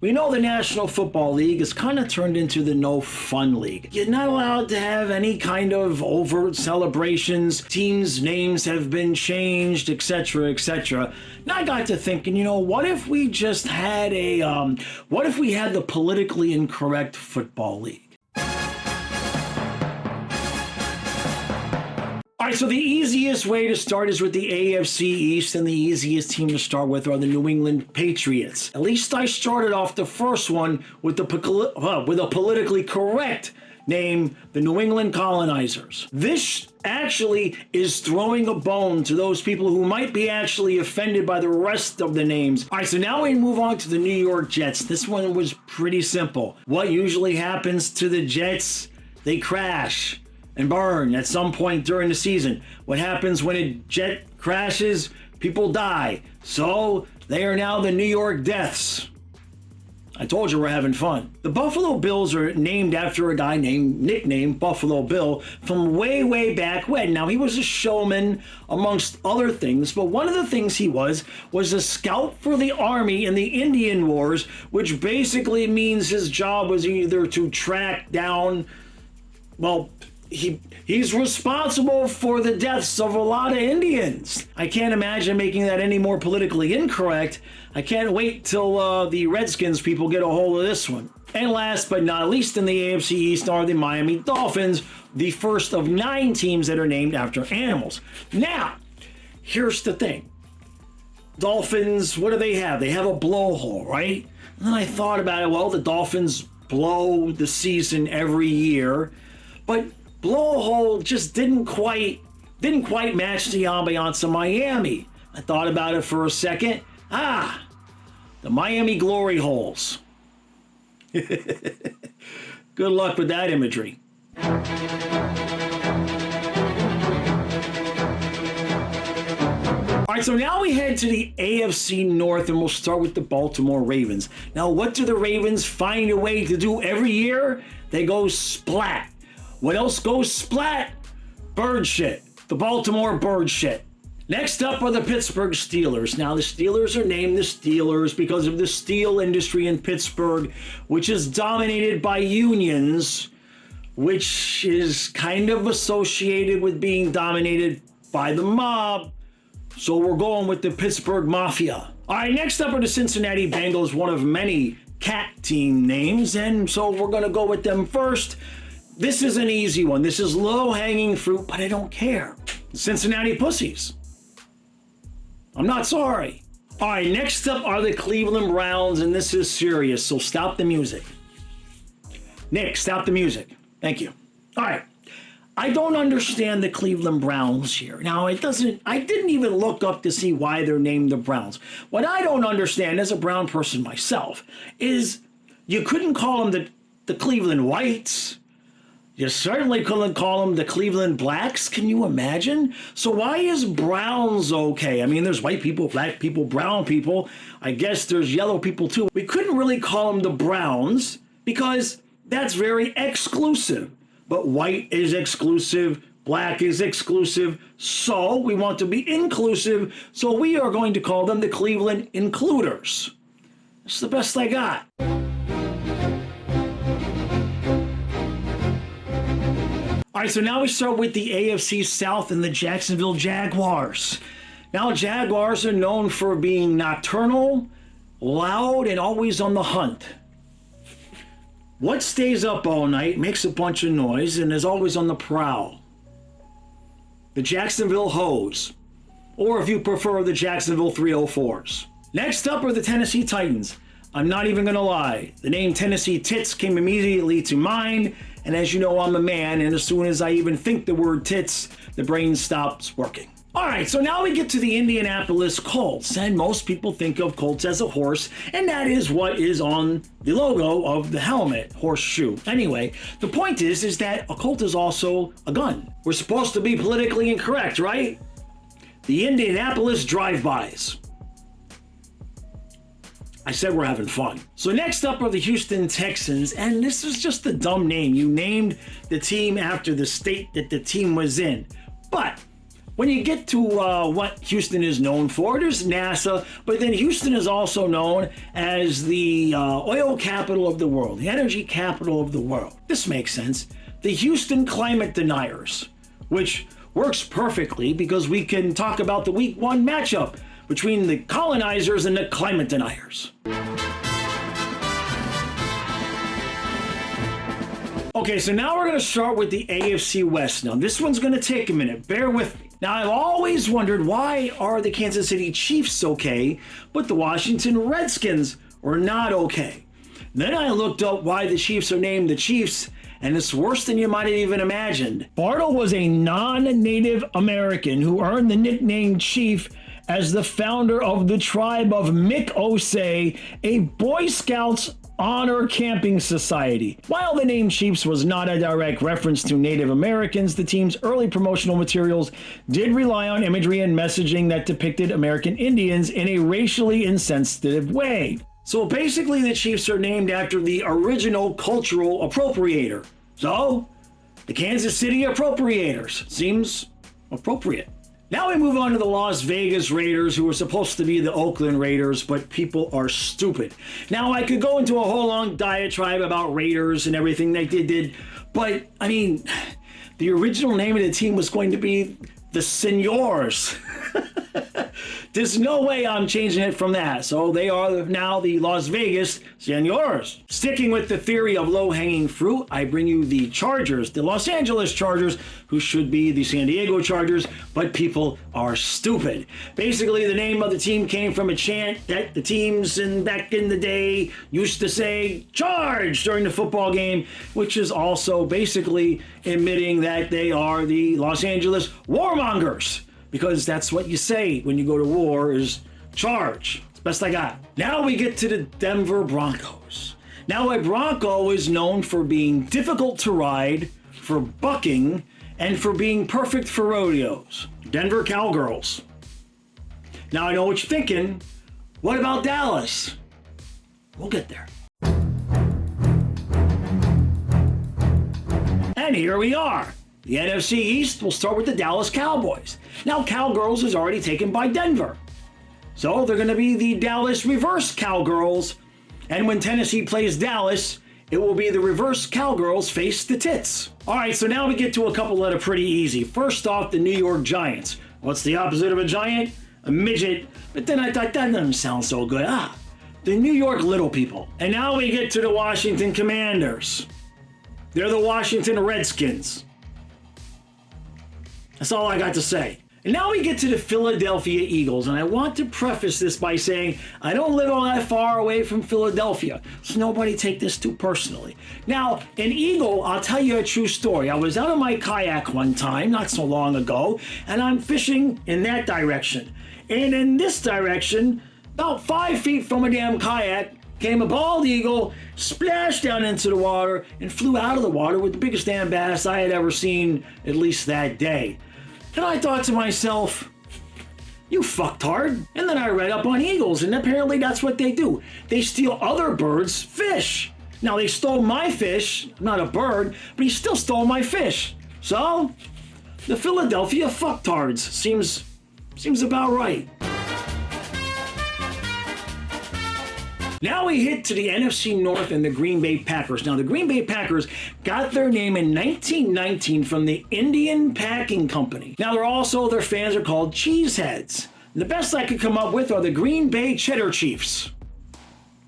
We know the National Football League is kind of turned into the no fun league. You're not allowed to have any kind of overt celebrations. Teams' names have been changed, etc., etc. And I got to thinking, what if we just had what if we had the politically incorrect football league? All right, so the easiest way to start is with the AFC East, and the easiest team to start with are the New England Patriots. At least I started off the first one with a politically correct name, the New England Colonizers. This actually is throwing a bone to those people who might be actually offended by the rest of the names. All right, so now we move on to the New York Jets. This one was pretty simple. What usually happens to the Jets? They crash and burn at some point during the season. What happens when a jet crashes? People die. So they are now the New York Deaths. I told you we're having fun. The Buffalo Bills are named after a guy nicknamed Buffalo Bill from way, way back when. Now, he was a showman amongst other things, but one of the things he was a scout for the Army in the Indian Wars, which basically means his job was either to track down, he's responsible for the deaths of a lot of Indians. I can't imagine making that any more politically incorrect. I can't wait till the Redskins people get a hold of this one. And last but not least in the AFC East are the Miami Dolphins, the first of 9 teams that are named after animals. Now, here's the thing. Dolphins, what do they have? They have a blowhole, right? And then I thought about it. Well, the Dolphins blow the season every year, but blowhole just didn't quite match the ambiance of Miami. I thought about it for a second. The Miami glory holes. Good luck with that imagery. All right, so now we head to the AFC North, and we'll start with the Baltimore Ravens. Now, what do the Ravens find a way to do every year? They go splat. What else goes splat? Bird shit. The Baltimore bird shit. Next up are the Pittsburgh Steelers. Now, the Steelers are named the Steelers because of the steel industry in Pittsburgh, which is dominated by unions, which is kind of associated with being dominated by the mob. So we're going with the Pittsburgh Mafia. All right, next up are the Cincinnati Bengals, one of many cat team names, and so we're going to go with them first. This is an easy one. This is low-hanging fruit, but I don't care. Cincinnati Pussies. I'm not sorry. All right, next up are the Cleveland Browns, and this is serious, so stop the music. Nick, stop the music. Thank you. All right. I don't understand the Cleveland Browns here. Now, I didn't even look up to see why they're named the Browns. What I don't understand as a Brown person myself is you couldn't call them the Cleveland Whites. You certainly couldn't call them the Cleveland Blacks. Can you imagine? So why is Browns okay? I mean, there's white people, black people, brown people. I guess there's yellow people too. We couldn't really call them the Browns because that's very exclusive. But white is exclusive, black is exclusive. So we want to be inclusive. So we are going to call them the Cleveland Includers. That's the best I got. All right, so now we start with the AFC South and the Jacksonville Jaguars. Now, Jaguars are known for being nocturnal, loud, and always on the hunt. What stays up all night, makes a bunch of noise, and is always on the prowl? The Jacksonville Hoes, or if you prefer, the Jacksonville 304s. Next up are the Tennessee Titans. I'm not even going to lie. The name Tennessee Tits came immediately to mind, and as you know, I'm a man, and as soon as I even think the word tits, the brain stops working. All right, so now we get to the Indianapolis Colts, and most people think of Colts as a horse, and that is what is on the logo of the helmet, horseshoe. Anyway, the point is that a Colt is also a gun. We're supposed to be politically incorrect, right? The Indianapolis drive-bys. I said we're having fun. So next up are the Houston Texans, and this is just a dumb name. You named the team after the state that the team was in. But when you get to what Houston is known for, there's NASA, but then Houston is also known as the oil capital of the world, the energy capital of the world. This makes sense. The Houston Climate Deniers, which works perfectly because we can talk about the week 1 matchup between the colonizers and the climate deniers. Okay, so now we're going to start with the AFC West. Now, this one's going to take a minute. Bear with me. Now, I've always wondered, why are the Kansas City Chiefs okay, but the Washington Redskins are not okay? Then I looked up why the Chiefs are named the Chiefs, and it's worse than you might have even imagined. Bartle was a non-Native American who earned the nickname Chief as the founder of the tribe of Mick-Osay, a Boy Scouts honor camping society. While the name Chiefs was not a direct reference to Native Americans, the team's early promotional materials did rely on imagery and messaging that depicted American Indians in a racially insensitive way. So basically the Chiefs are named after the original cultural appropriator. So, the Kansas City Appropriators. Seems appropriate. Now we move on to the Las Vegas Raiders, who were supposed to be the Oakland Raiders, but people are stupid. Now, I could go into a whole long diatribe about Raiders and everything they did, but, I mean, the original name of the team was going to be the Senors. There's no way I'm changing it from that. So they are now the Las Vegas Senors. Sticking with the theory of low-hanging fruit, I bring you the Chargers, the Los Angeles Chargers, who should be the San Diego Chargers, but people are stupid. Basically, the name of the team came from a chant that the teams back in the day used to say, "Charge!" during the football game, which is also basically admitting that they are the Los Angeles Warmongers. Because that's what you say when you go to war is charge. It's the best I got. Now we get to the Denver Broncos. Now a Bronco is known for being difficult to ride, for bucking, and for being perfect for rodeos. Denver Cowgirls. Now I know what you're thinking. What about Dallas? We'll get there. And here we are. The NFC East will start with the Dallas Cowboys. Now, Cowgirls is already taken by Denver. So they're going to be the Dallas Reverse Cowgirls. And when Tennessee plays Dallas, it will be the Reverse Cowgirls face the Tits. All right, so now we get to a couple that are pretty easy. First off, the New York Giants. What's the opposite of a giant? A midget. But then I thought that doesn't sound so good. The New York Little People. And now we get to the Washington Commanders. They're the Washington Redskins. That's all I got to say. And now we get to the Philadelphia Eagles, and I want to preface this by saying I don't live all that far away from Philadelphia, so nobody take this too personally. Now, an eagle, I'll tell you a true story. I was out on my kayak one time, not so long ago, and I'm fishing in that direction. And in this direction, about 5 feet from a damn kayak, came a bald eagle, splashed down into the water, and flew out of the water with the biggest damn bass I had ever seen, at least that day. And I thought to myself, you fucktard. And then I read up on eagles, and apparently that's what they do. They steal other birds' fish. Now, they stole my fish, not a bird, but he still stole my fish. So, the Philadelphia fucktards seems about right. Now we hit to the NFC North and the Green Bay Packers. Now, the Green Bay Packers got their name in 1919 from the Indian Packing Company. Now, their fans are called Cheeseheads. And the best I could come up with are the Green Bay Cheddar Chiefs.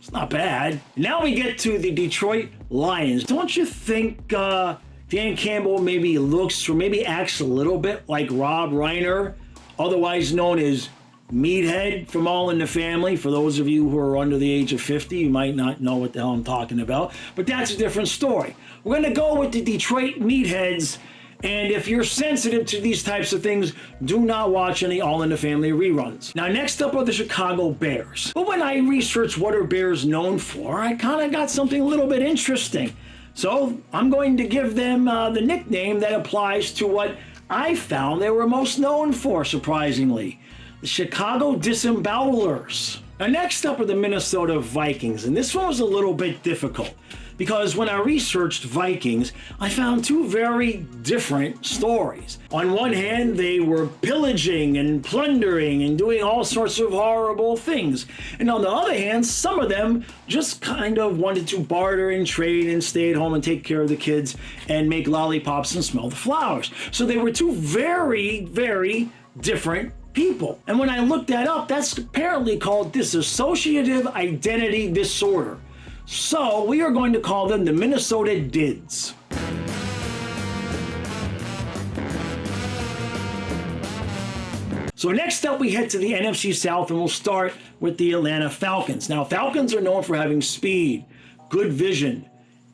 It's not bad. Now we get to the Detroit Lions. Don't you think Dan Campbell maybe looks or maybe acts a little bit like Rob Reiner, otherwise known as Meathead from All in the Family? For those of you who are under the age of 50, you might not know what the hell I'm talking about, but that's a different story. We're going to go with the Detroit Meatheads, and if you're sensitive to these types of things, do not watch any All in the Family reruns. Now, next up are the Chicago Bears. But when I researched what are Bears known for, I kind of got something a little bit interesting. So I'm going to give them the nickname that applies to what I found they were most known for, surprisingly. The Chicago Disembowelers. Now next up are the Minnesota Vikings, and this one was a little bit difficult because when I researched Vikings, I found two very different stories. On one hand, they were pillaging and plundering and doing all sorts of horrible things. And on the other hand, some of them just kind of wanted to barter and trade and stay at home and take care of the kids and make lollipops and smell the flowers. So they were two very, very different people. And when I looked that up, that's apparently called dissociative identity disorder. So we are going to call them the Minnesota Dids. So next up, we head to the NFC South, and we'll start with the Atlanta Falcons. Now, Falcons are known for having speed, good vision,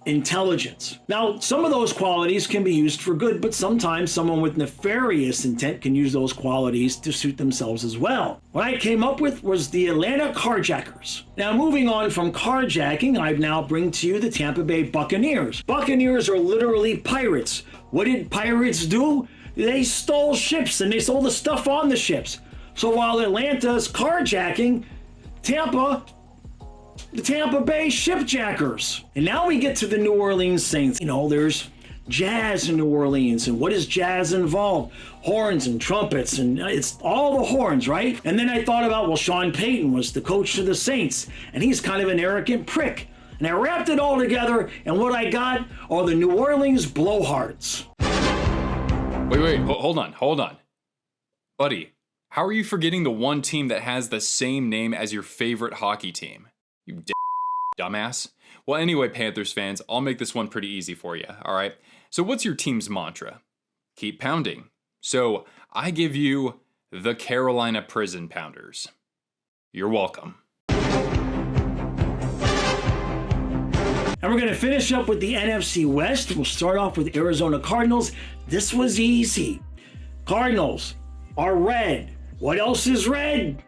intelligence. Now, some of those qualities can be used for good, but sometimes someone with nefarious intent can use those qualities to suit themselves as well. What I came up with was the Atlanta Carjackers. Now, moving on from carjacking, I now bring to you the Tampa Bay Buccaneers. Buccaneers are literally pirates. What did pirates do? They stole ships and they stole the stuff on the ships. So while Atlanta's carjacking, the Tampa Bay Shipjackers. And now we get to the New Orleans Saints. You know, there's jazz in New Orleans. And what does jazz involve? Horns and trumpets, and it's all the horns, right? And then I thought about, well, Sean Payton was the coach of the Saints, and he's kind of an arrogant prick. And I wrapped it all together, and what I got are the New Orleans Blowhards. Wait, hold on. Buddy, how are you forgetting the one team that has the same name as your favorite hockey team? You dumbass. Well, anyway, Panthers fans, I'll make this one pretty easy for you, all right? So what's your team's mantra? Keep pounding. So I give you the Carolina Prison Pounders. You're welcome. And we're going to finish up with the NFC West. We'll start off with Arizona Cardinals. This was easy. Cardinals are red. What else is red?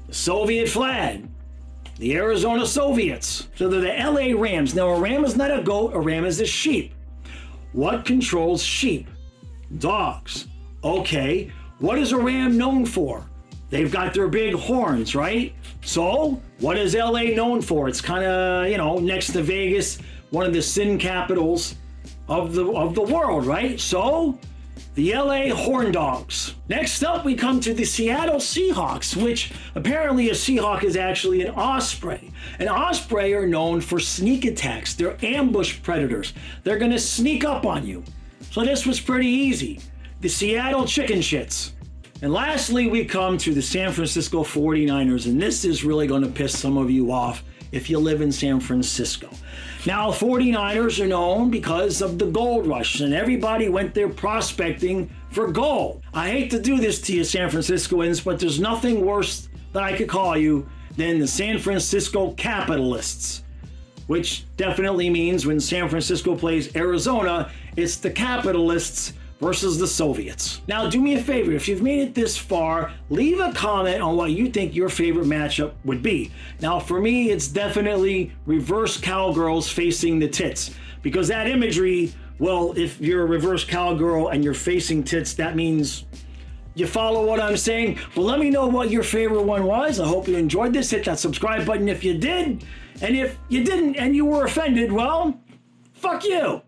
The Soviet flag. The Arizona Soviets. So they're the LA Rams. Now, a ram is not a goat. A ram is a sheep. What controls sheep? Dogs. Okay. What is a ram known for? They've got their big horns, right? So, what is LA known for? It's kind of, next to Vegas, one of the sin capitals of the world, right? So, the LA Horn Dogs. Next up, we come to the Seattle Seahawks, which apparently a Seahawk is actually an osprey. An osprey are known for sneak attacks. They're ambush predators. They're going to sneak up on you. So this was pretty easy. The Seattle Chicken Shits. And lastly, we come to the San Francisco 49ers, and this is really going to piss some of you off if you live in San Francisco. Now, 49ers are known because of the gold rush, and everybody went there prospecting for gold. I hate to do this to you, San Franciscoans, but there's nothing worse that I could call you than the San Francisco Capitalists, which definitely means when San Francisco plays Arizona, it's the Capitalists versus the Soviets. Now, do me a favor. If you've made it this far, leave a comment on what you think your favorite matchup would be. Now, for me, it's definitely reverse cowgirls facing the tits, because that imagery, well, if you're a reverse cowgirl and you're facing tits, that means you follow what I'm saying. Well, let me know what your favorite one was. I hope you enjoyed this. Hit that subscribe button if you did. And if you didn't and you were offended, well, fuck you.